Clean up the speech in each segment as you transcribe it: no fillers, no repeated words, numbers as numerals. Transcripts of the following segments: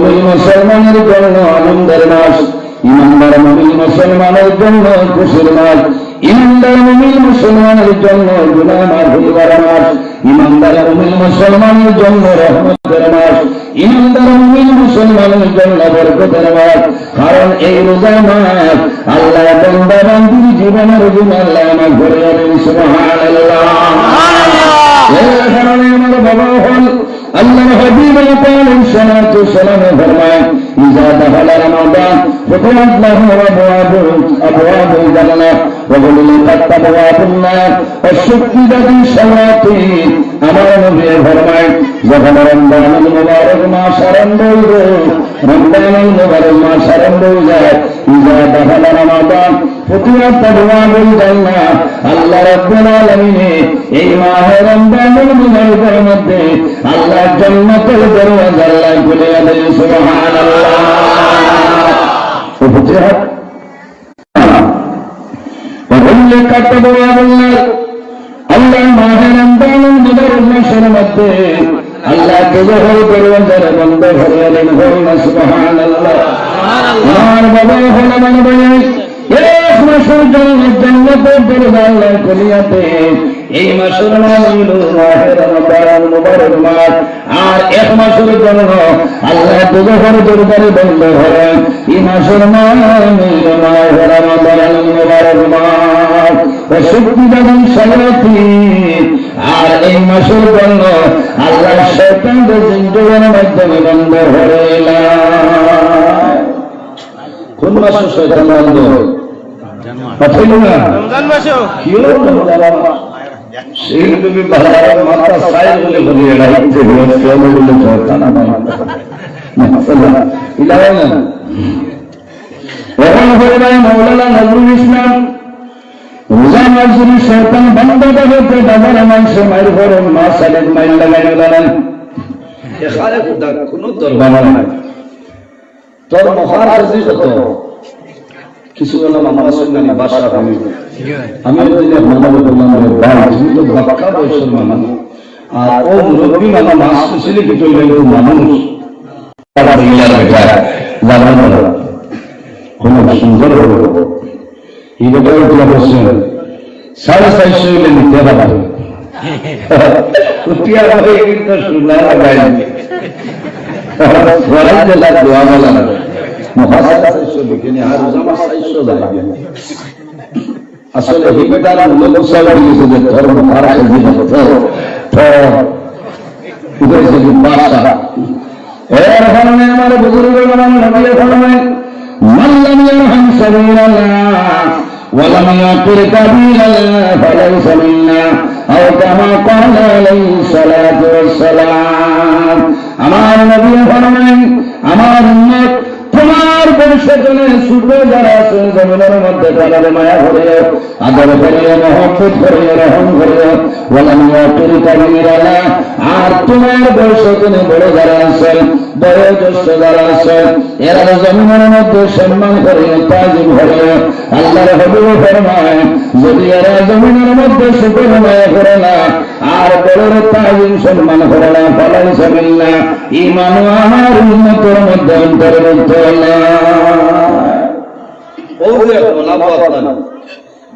মুমিন মুসলমানের জন্য আনন্দের মাস, ইমানদার মুমিন মুসলমানের জন্য খুশির মাস, ইমানদার মুমিন মুসলমানের জন্য গুনাহ মাফ হইবার মাস, ইমানদার মুমিন মুসলমানের জন্য রহমতের মাস, ইমানদার মুমিন মুসলমানের জন্য বরকতের মাস। কারণ এই রোজা মাস আল্লাহ বান্দা বান্দির জীবনের গুনাহ আল্লাহ মাফ করে দেন। সুবহানাল্লাহ। এই কারণে আমার বাবা হল আল্লাহর হাবিব আলাইহিস সালাতু ওয়াসসালাম ফরমায়, ইজা দাখালা রমাদান ফুতিহাত লাহু আবওয়াবুল জান্নাহ ওয়া গুলিকাত আবওয়াবুন নার ওয়া সুদ্দিদাতিশ শায়াতিন। আমার নবী ফরমায়, যখন রমজানুল মুবারক মাস আরম্ভ হইবে, রমজানুল মুবারক মাস আরম্ভ হয়ে যায়, ইজা দাখালা রমাদান ফুতিহাত আবওয়াবুল জান্নাহ। আল্লাহ রাব্বুল আলামিন এই মাহে রমজানুল মুবারকের মধ্যে আল্লাহ জান্নাতের দরওয়াজা আল্লাহ খুলে দেন। সুবহানাল্লাহ। ফুতিহাত وغلقت أبواب النار। আল্লাহ মাহে রমজানুল মুবারক মাসের মধ্যে আল্লাহ জোহর দরওয়াজা বন্ধ করে দেন। সুবহানাল্লাহ। আমার বাবা হল আমার ভাই, এক মাসের জন্য জান্নাতের দরজা আল্লাহ খুলে দেন। এই মাসের নাম হইল মাহে রমজানুল মুবারক মাস। আর এক মাসের জন্য আল্লাহ জোহর দরবারে বন্ধ করেন। এই মাসের নাম হইল মাহে রমজানুল মুবারক মাস। সুদ্দিদাতিশ শায়াতিন। আর এই মাসের জন্য আল্লাহ শয়তানদের জিনদের মাধ্যমে বন্ধ করে এলাম। কোন মাসে শয়তান বন্ধ হয়? পাঠাইল না রমজান মাসে। কি হলো সেই তুমি বাজারে মাথা সাইড বলে বলিয়ে রাখতে হচ্ছে বলে শয়তান আমার মাসাল্লাহ ইলাহে না। এখন হয়ে যায় মাওলানা নজরুল ইসলাম, রোজা মাসের শয়তান বন্ধ করতে বাজারে মানুষে মাইর করেন, মাস সালেক মাইল লাগাইলে দাঁড়ান এখানে কোনো দরকার নাই। তোর মহার আজি কত কিছু বললাম আমার সঙ্গে বাসা আমি দিলে মানব বললাম কিন্তু বাক্কা বয়সের মানুষ আর ও মুরব্বী মানা মাস ছিল কি তৈরি মানুষ কোন সুন্দর এই ব্যাপারে বলছেন 450 হইলে নিতে পারবে কিন্তু সুন্দর গাইনি দোয়া বলা আসলে হিবেটার লোকসভা দিয়েছে যে ধর্ম তারা এর কারণে আমার বুজুর্গ নবী ফরমায়, মান লাম ইয়ারহাম সাগীরানা ওয়া লাম ইয়াকির কাবীরানা ফালাইসা মিন্না আও কামা ক্বালা আলাইহিস সালাতু ওয়াস সালাম। আমার নবী ফরমায়, আমার উম্মত তোমার বংশজনে ছোট যারা আছে জমিনের মধ্যে তাদের মায়া করে আদর করে মহব্বত করে রহম করে ওয়ালাম ইয়াকির কাবীরানা। আর তোমার বংশজনে বড় যারা আছে বয়োজ্যেষ্ঠ যারা আছে এরা জমিনের মধ্যে সম্মান করে তাজিম করে। আল্লাহর হাবিব ফরমায়, যদি এরা জমিনের মধ্যে শুকর মায়া করে না আর বড়র তাজিম সম্মান করে না ফালাইসা মিন্না, ঈমান আমার উম্মতের মধ্যে অন্তর্ভুক্ত না। ও দেখো না বাবা,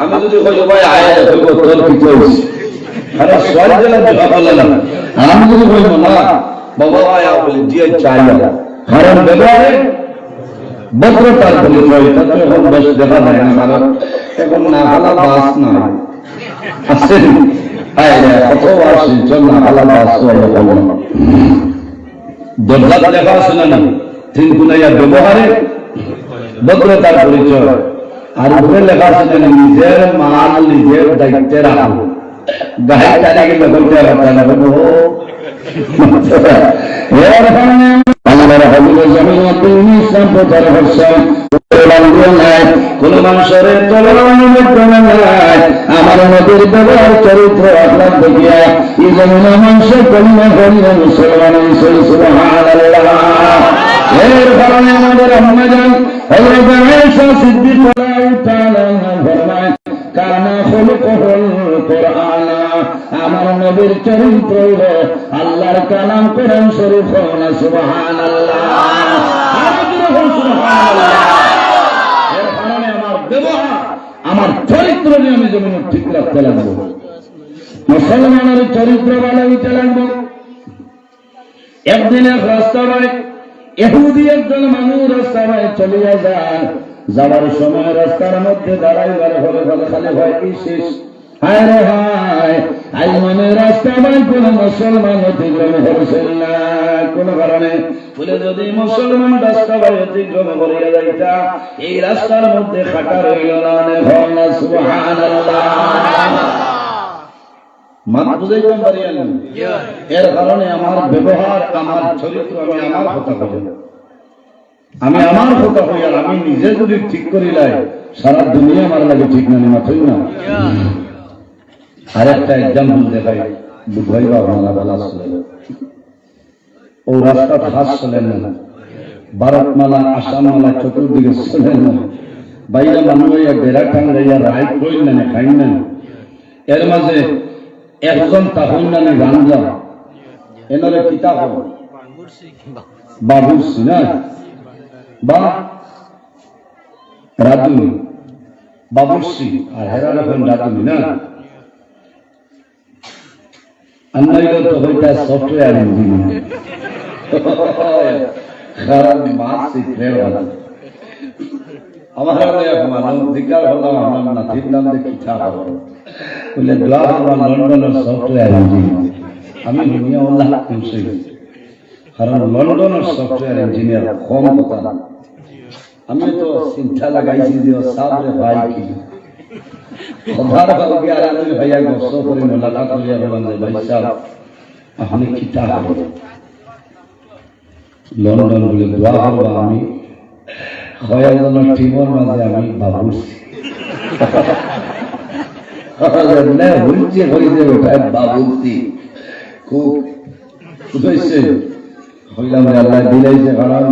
আমি যদি কই ভাই আয়া দেখো তোর কি কইছি আরে সওয়াল দিলাম জবাব বললাম, আমি যদি কই না বাবা আয়া বলে দিয়ে চাইয়া কারণ ব্যবহারে বক্রতার পরিচয় তাতে এখন বেশ দেখা যায় না। কারণ এখন না হালা বাস না আসেন কত আসে না হালা বাস দরজা লেখা আছে না তিন গুণাইয়া ব্যবহারে বক্রতার পরিচয়। আর উপরে লেখা আছে না নিজের মাল নিজের দায়িত্বে রাখো, গায়ে টানে গেলে বলতে পারবে না। এর কারণে আল্লাহর হাবিব জামিয়াতুল ইসলাম প্রচার করছেন, কোন মানুষের আমার নবীর ব্যবহার চরিত্র আপনার দেখিয়া এই জন্য মানুষের কলিমা করিয়া মুসলমান সুবহানাল্লাহ। এর কারণে আমাদের আম্মাজান হযরত আয়েশা সিদ্দিকা তাআলা ফরমায়, কানা খুলুকুল কুরআন। আমার নবীর চরিত্র হলো আল্লাহর কালাম কোরআন শরীফ। সুবহানাল্লাহ। আমি জমিন ঠিক রাখতে লাগবো, মুসলমানের চরিত্র ভালো হইতে লাগবো। একদিন এক রাস্তায় ইহুদি একজন মানুষ রাস্তায় চলিয়া যায়, যাওয়ার সময় রাস্তার মধ্যে দাঁড়াইবার ঘরে ঘরে খালি ভয় কি শেষ, হায় রে হায়, আজ মানে রাস্তায় কোন মুসলমান অতিক্রম করছেন না কোন কারণে, বলে যদি মুসলমান রাস্তায় অতিক্রম করিয়া যাইতা এই রাস্তার মধ্যে খাটা রইল না। সুবহানাল্লাহ। বুঝাইতাম পারি এর কারণে আমার ব্যবহার, আমার চরিত্র, আমি আমার কথা কই, আমি আমার কথা কই, আর আমি নিজে যদি ঠিক করিলাই সারা দুনিয়া আমার লাগে ঠিক না মাথই না। আরেকটা এক্সাম্পল দেখাই, বুঝাইবা আপনারা বলা ছিলেন ও রাস্তা ঘাস চলেন না, ভারতমালা আসামমালা চতুর্দিকে চলেন না, বাইরে মানুষ বেড়া টাঙ্গাইয়া রাইট করেন না, খাই না, এর মাঝে একজন তাহল নামে গাঞ্জা এনারে কিতাব বাবুরসি না বা রাধুনি বাবুরসি, আর হেরার এখন রাধুনি না, আন্নাইলে তো হইতা সফটওয়্যার ইঞ্জিনিয়ার, খারাপ মাছ শিখলে ভালো। আমার মানুষ জিজ্ঞাসা করলাম আমার নাতির নাম দেখি কিতাব বলে লন্ডনের সফটওয়্যার ইঞ্জিনিয়ার। আমি দুনিয়া আল্লাহ খুশি, কারণ লন্ডনের সফটওয়্যার ইঞ্জিনিয়ার কম কথা। আমি তো চিন্তা লাগাইছি যে সাবরে ভাই কি কথার ভাবকে আর আমি ভাইয়া গস্ত করে মোলাকাত করিয়া বলেন যে ভাই সাহেব আপনি কিতাব লন্ডন বলে দোয়া করবা, আমি কয়েকজনের টিমের মাঝে আমি বাবুরছি বাবুর্তি খুব হইলাম আল্লাহ দিলাইছে, কারণ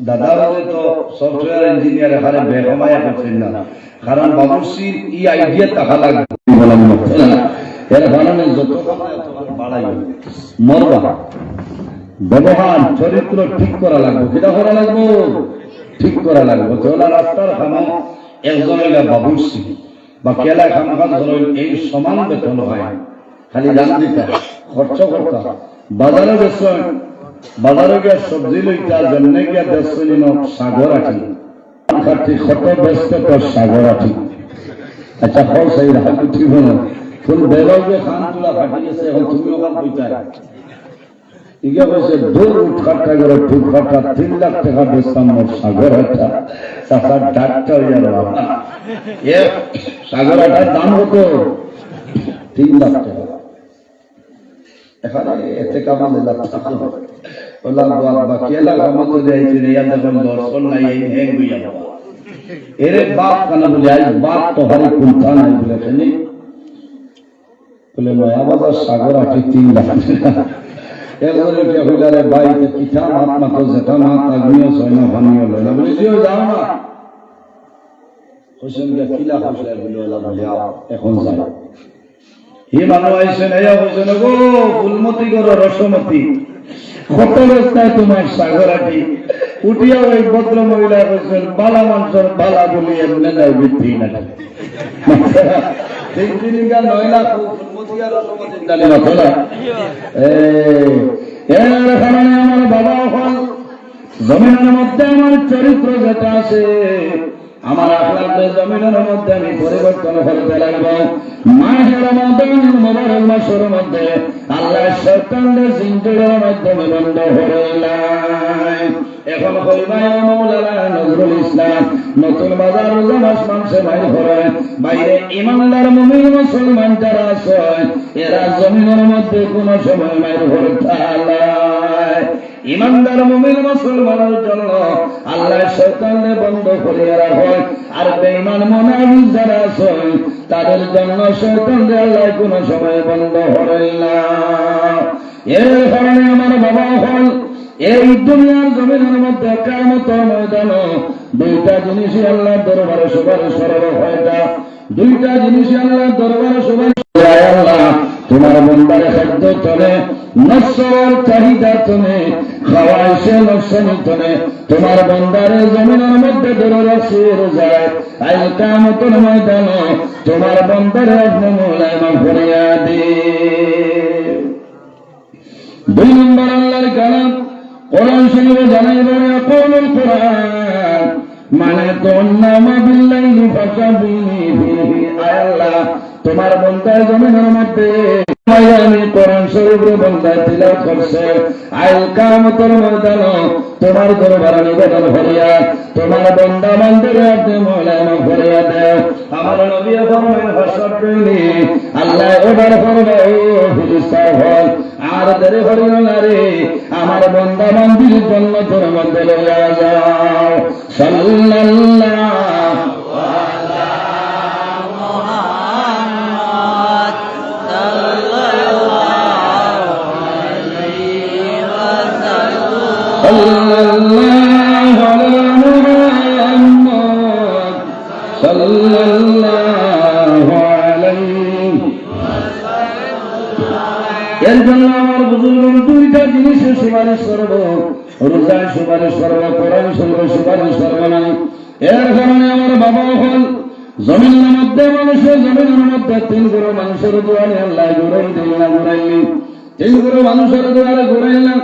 দাদা তো সফটওয়্যার ইঞ্জিনিয়ার এখানে বেগমায়া করছেন না, কারণ বাবুর্চির ই আইডিয়া টাকা লাগবে, এর কারণে যত বাড়াই মরবা ব্যবহার চরিত্র ঠিক করা লাগবে, কিটা করা লাগবো, ঠিক করা লাগবে। চলা রাস্তার খানা একজন বাবুর্চি বা কেলা খানা ধরেন এই সমান বেতন হয়, খালি দাম দিতা খরচ করতা, বাজারে বেসন বাজারে গিয়ে সবজি লইতা জন্য গিয়া বেসন সাগর আঠি খাটি কত ব্যস্ত তোর সাগর আঠি। আচ্ছা ফল সেই রাত উঠিব না, ফুল বেরোবে খান তোলা ফাটি গেছে, এখন তুমি ওখান কইতা ইগে বলছে দূর উঠখাটটা করে টুকখাটটা 3 লাখ টাকা বেচতাম মোর সাগর আঠা, চাষার ডাক্তার ইয়ার বাবা এ সাগর আঠার দাম হতো 3 লাখ টাকা, এখানে এতে কামালে লাখ টাকা বললাম বাবা কেলা কামাতে যাইছি রে, ইয়ার দেখুন দর্শন নাই হ্যাং হইয়া বাবা এরে বাপ কানা বলে আজ বাপ তো হারে কুন্থা নাই বলে শুনি বলে নয়া বাজার সাগর আঠি 3 লাখ টাকা। এরপরে কে হইলারে বাড়িতে পিঠা মাত মাতো যেটা মাত আগুনিও সয়না ভানিও লয় না বলে দিও যাও না, হোসেন কে কিলা হোসেন বলে এখন যাই হি মানুষ আইসেন এয়া হোসেন গো ফুলমতি করো রসমতি কত রাস্তায় তোমার সাগর আঠি উঠিয়া ওই ভদ্র মহিলা হোসেন বালা মানুষের বালা বলি এমনি নাই বৃদ্ধি না 3 9 লাখ ফুলমতি আর রসমতি ডালি না তোলা আমার বাবা হল জমিনের মধ্যে আমার চরিত্র যেটা আছে, আমার আখলাকের জমিনের মধ্যে আমি পরিবর্তন করতে লাগবো। মাহে রমাদান মুবারক মাসের মধ্যে আল্লাহ শয়তানদের জিনদের মাধ্যমে বন্ধ হইলাই। এখন কইবাই মাওলানা নজরুল ইসলাম নতুন বাজার রোজা মাস মাসে বাইর করে, বাইরে ইমানদার মুমিন মুসলমান যারা আছে এরা জমিনের মধ্যে কোন সময় বাইর করতে আল্লাহ ইমানদার মুমিন মুসলমানের জন্য আল্লাহ শয়তানদের বন্ধ করিয়া রাখে, আর বেঈমান মুনাফিক যারা আছে তাদের জন্য শয়তানদের আল্লাহ কোন সময় বন্ধ করে না। এর কারণে আমার বাবা হল এই দুনিয়ার জমিনের মধ্যে কিয়ামতের ময়দানে 2টা জিনিসই আল্লাহর দরবারে সুপারিশ করা হয়, 2টা জিনিসই আল্লাহর দরবারে সুপারিশ করে। আল্লাহ তোমার বান্দার খাদ্য তলে নফসের চাহিদা তুমি খাওয়াইছে নকশানিতনে তোমার বন্দারে জমিনের মধ্যে ধরে রাখছে রোজায় আল কিয়ামতের ময়দানে তোমার বন্দারে আপনি মওলা মাফ করিয়া দিন। 2 নম্বর আল্লাহর কালাম কোরআন শরীফে জানাইবেন ইয়াকুলুল কোরআন মানে তুন্নামা বিল্লাইলি ফাসাবিনি ফিহি আল্লাহ তোমার বন্দা জমিনের মধ্যে আমি কোরআন শরীফের বন্দা তিলাওয়াত করছে আল কিয়ামতের ময়দানে তোমার দরবারে নিবেদন করিয়া তোমার বন্দা বান্দারে আপনি মওলা মাফ করিয়া দাও। আমার নবী ফরমায় ফাসাবিনি আল্লাহ অর্ডার করবে ও ফেরেশতা হল আর দেরি করিও না রে আমার বন্দা বান্দির জন্য তোর মধ্যে লইয়া যাও। সাল্লাল্লাহু আলা মুহাম্মদ সাল্লাল্লাহু আলাইহি ওয়াসাল্লাম সাল্লাল্লাহু আলা মুহাম্মদ সাল্লাল্লাহু আলাইহি ওয়াসাল্লাম। এর জন্য আমার বুজুর্গগণ 2টা জিনিসের সুপারিশ করব, রোজায় সুপারিশ করব, কোরআন শরীফের সুপারিশ করব না। এর কারণে আমার বাবা হল জমিনের মধ্যে মানুষের জমিনের মধ্যে 3 গুরু মানুষের দুয়ারে আল্লাহ ঘুরাই দিল না ঘুরাইলি 3 গুরু মানুষের দুয়ারে ঘুরাইলাম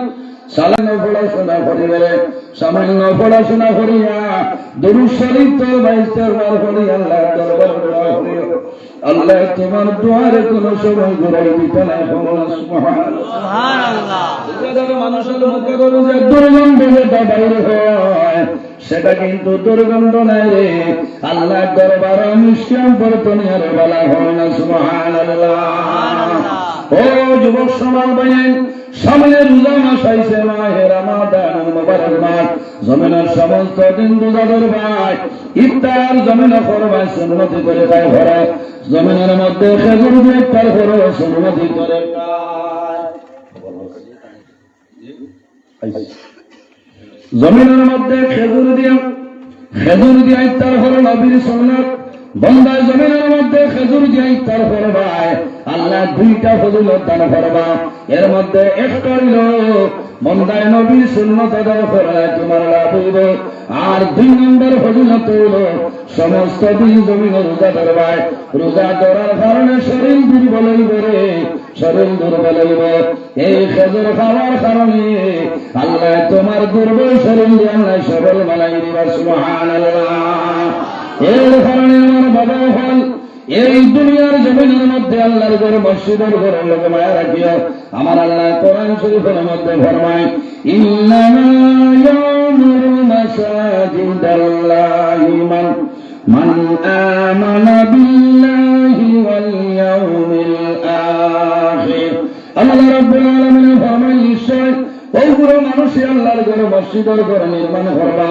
সালানো পড়াশোনা করিবে সামান্য পড়াশোনা করিয়া দুরূদ শরীফ তো 22 বার পড়ি আল্লাহ দরবার করিও আল্লাহ তোমার দুয়ারে কোন সময় ঘুরাই দিতে না। সুবহানাল্লাহ। মানুষের মুখে যে দুর্গন্ধ যেটা বাইরে হয় সেটা কিন্তু দুর্গন্ধ নাই রে আল্লাহ দরবারে নিষ্কাম বর্তনিয়ার বলা হয় না। সুবহানাল্লাহ। ও যুবক সমাজ ভাই সামনে রোজা মাস আইছে মাহে রমাদান মুবারক মাস জমিনের সমস্ত দিন রোজাদার ভাই ইফতার জমিনে করবা সুন্নতি করে তাই ঘরে জমিনের মধ্যে খেজুর দিয়ে ইফতার করো সুন্নতি করে জমিনের মধ্যে খেজুর দিয়ে ইফতার করো নবীর সুন্নাত বন্দায় জমিনের মধ্যে খেজুর দিয়ে ইফতার করবায় আল্লাহ 2টা ফজিলত দান করবা। এর মধ্যে একটা হইল বন্দায় নবীর সুন্নাত আদায় করে তোমার লাভ হইবে। আর 2 নম্বর ফজিলত হইল সমস্ত দিন জমিনে রোজা ধরবায় রোজা ধরার কারণে শরীর দুর্বল হইবে রে শরীর দুর্বল হইবে। এই খেজুর খাওয়ার কারণে আল্লাহ তোমার দুর্বল শরীর আল্লাহ সবল বানাই দিবা। সুবহানাল্লাহ। এর কারণে আমার বাবা হল এই দুনিয়ার জমিনের মধ্যে আল্লাহর ঘর মসজিদের ঘরের লোকে মায়া রাখিও। আমার আল্লাহ কোরআন শরীফের মধ্যে ফরমায় ইন্নামা ইয়ামুরু মাসাজিদাল্লাহি মান আমানা বিল্লাহি ওয়াল ইয়াউমিল আখির। আল্লাহ রাব্বুল আলামিন ফরমায় নিশ্চয় ওইগুলো মানুষই আল্লাহর ঘর মসজিদের ঘর নির্মাণ করবা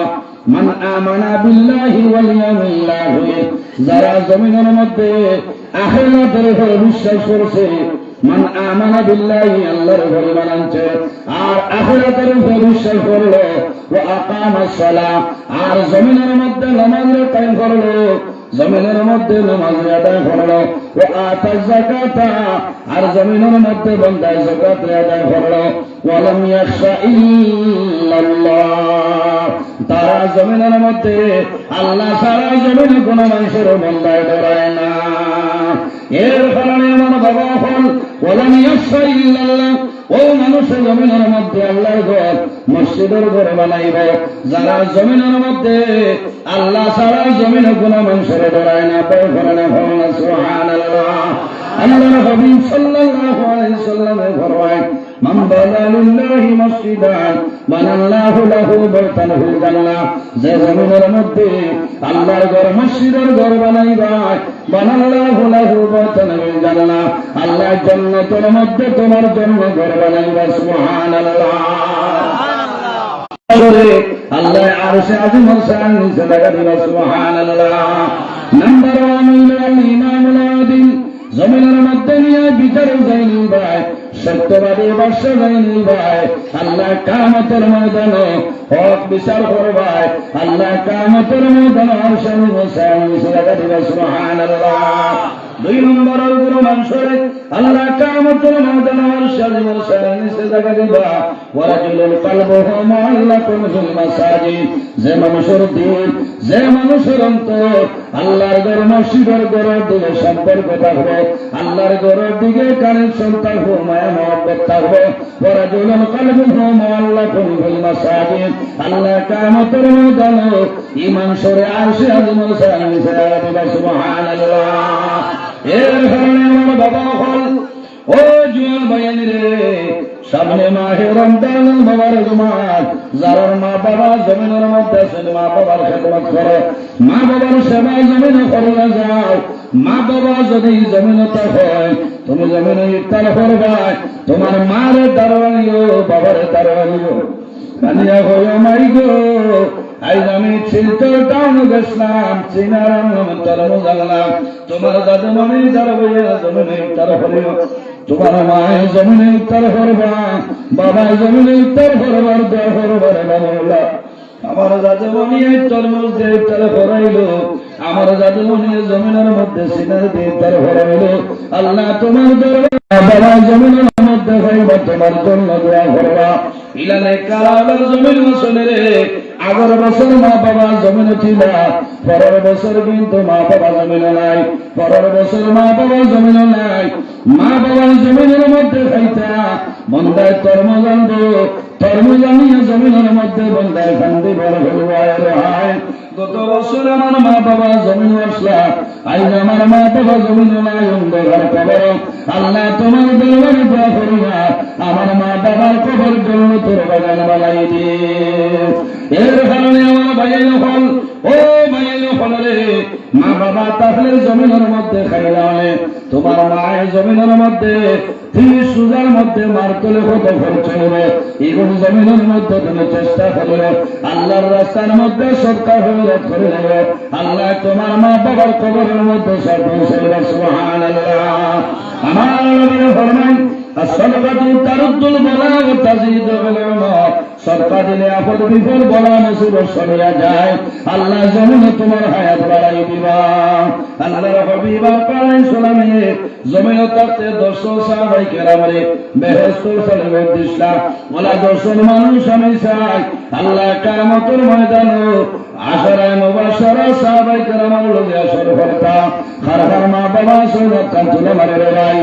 মান আমানা বিল্লাহি ওয়াল ইয়াউমিল আখির যারা জমিনের মধ্যে আখিরাতের উপর বিশ্বাস করছে। মান আমানা বিল্লাহি আল্লাহর ঘর মানছে আর আখিরাতের উপর বিশ্বাস করলো ওয়া আকামাস সালাহ আর জমিনের মধ্যে নামাজের কায়েম করলো জমিনের মধ্যে নামাজ আদায় করলো ও আতাজ যাকাতা আর জমিনের মধ্যে বান্দায় যাকাত আদায় করলো ওয়ালাম ইয়াখশা ইল্লাল্লাহ তারা জমিনের মধ্যে আল্লাহ ছাড়া জমিনে কোনো মানুষের বান্দায় ডরায় না। এর কারণে আমার বাবা হল ওয়ালাম ইয়াখশা ইল্লাল্লাহ ও মানুষের জমিনের মধ্যে আল্লাহর ঘর মসজিদের ঘর বানাইবে যারা জমিনের মধ্যে আল্লাহ ছাড়া জমিনে কোনো মানুষের ডরায় না ভয় করে না। সুবহানাল্লাহ। আল্লাহর হাবিব সাল্লাল্লাহু আলাইহি সাল্লাম ফরমায় মান বানা লিল্লাহি মসজিদান বানাল্লাহু লাহু বাইতান ফিল জান্নাহ যে জমিনের মধ্যে আল্লাহর ঘর মসজিদের ঘর বানাইবা বানাল্লাহু লাহু বাইতান ফিল জান্নাহ আল্লাহ জান্নাতের মধ্যে তোমার জন্য ঘর বানাইবা। সুবহানাল্লাহ। আল্লাহ আরশে আজিমের শান নিচে লাগা দিবা। সুবহানাল্লাহ। নাম্বার 1 হইল ইমামুল আদিল জমিনের মধ্যে নিয়ে বিচার যাইনি ভাই সত্যবাদী বাদশা যাইনি ভাই আল্লাহ কিয়ামতের ময়দানে হক বিচার করবাই আল্লাহ কিয়ামতের ময়দানে আরশের নিচে লাগা দিবা। সুবহানাল্লাহ। দুই নম্বরের গুরু মানুষরে আল্লাহ কিয়ামতের ময়দানে আরশের নিচে জায়গা দিবা ওয়ারাজুলুল কলবুহু মুআল্লাকুন ফিল মাসাজিদ যে মানুষের দিল যে মানুষের অন্তর আল্লাহর ঘর মসজিদের ঘরের দিকে সম্পর্ক থাকবে আল্লাহর ঘরের দিকে কানেকশন থাকবে মায়া মহব্বত থাকবে ওয়ারাজুলুল কলবুহু মুআল্লাকুন ফিল মাসাজিদ আল্লাহ কিয়ামতের ময়দানে ঈমান সরে আরশে আজিমের নিচে জায়গা দিবা সুবহানাল্লাহ। এর কারণে আমার বাবা হল ও জুয়ান ভাইয়ানি রে সামনে মাহে রমজান মুবারক মাস যার মা বাবা জমিনের মধ্যে আছেন মা বাবার খেদমত করো মা বাবার সেবা জমিনে করে যাও মা বাবা যদি জমিনতে হয় তুমি জমিনে ইফতার করবা তোমার মার দারোয়ানিও বাবার দারোয়ানিও কানিয়া হয়ে মাই গো আজ আমি শিলচর টাউনে গেছিলাম চিনারাম তরমুজ আনলাম তোমার দাদু মনে যার বইয়া জমিনে ইফতার করিও তোমার মায়ের জমিনে ইফতার করবা বাবার জমিনে ইফতার করবার দোয়া করবার বাবা আমার দাদু মনে তরমুজ দিয়ে ইফতার করাইলো আমার দাদু মনে জমিনের মধ্যে সিনার দিয়ে ইফতার করাইলো আল্লাহ তোমার বাবা জমিনের মধ্যে হইবা তোমার জন্য দোয়া করবা ইলানে কারাবের জমিন মসলে রে আগের বছর মা বাবা জমিনে ছিল পরের বছর কিন্তু মা বাবা জমিনে নাই পরের বছর মা বাবা জমিনে নাই মা বাবার জমিনের মধ্যে খাইতা বন্দায় তরমুজ আনবো তরমুজ আনিয়ে জমিনের মধ্যে বন্দায় কান্দি বড় হয় গত বছর আমার মা বাবা জমিন আসলা আজ আমার মা বাবা জমিন নাই অন্ধকার কবর আল্লাহ তোমার দরবারে দোয়া করিবা আমার মা বাবার কবর জন্য তোর বাগান বানাই দিয়ে এর কারণে আমার ভাইয়ের হল ও ভাইয়ের হল রে মা বাবা তাহলে জমিনের মধ্যে খাইলামে তোমার মায়ের জমিনের মধ্যে 30 সুজার মধ্যে মার তোলে কত খরচ হবে এগুলো জমিনের মধ্যে তুমি চেষ্টা করবে আল্লাহর রাস্তার মধ্যে সরকার হলে করে নেবে আল্লাহ তোমার মা বাবার কবরের মধ্যে সব সুবহানাল্লাহ। আমার নবী ফরমান الصدقة ترد البلاء وتزيد العلم সদকা দিলে আপদ বিপদ বলা মুসিবত সরিয়া যায় আল্লাহ জমিনে তোমার হায়াত বাড়াই দিবা আল্লাহর হাবিব আলাইহিস সালামে জমিনে থাকতে 200 সাহাবায়ে কেরামরে বেহেশতের সালামে দিশলা ওলা 200 মানুষ আমি চাই আল্লাহ কিয়ামতের ময়দানে আশরায়ে মুবাশশারা সাহাবায়ে কেরামের লগে আসর করতা খার মা বাবা সৈয়দ কান্তুলে মারে রে ভাই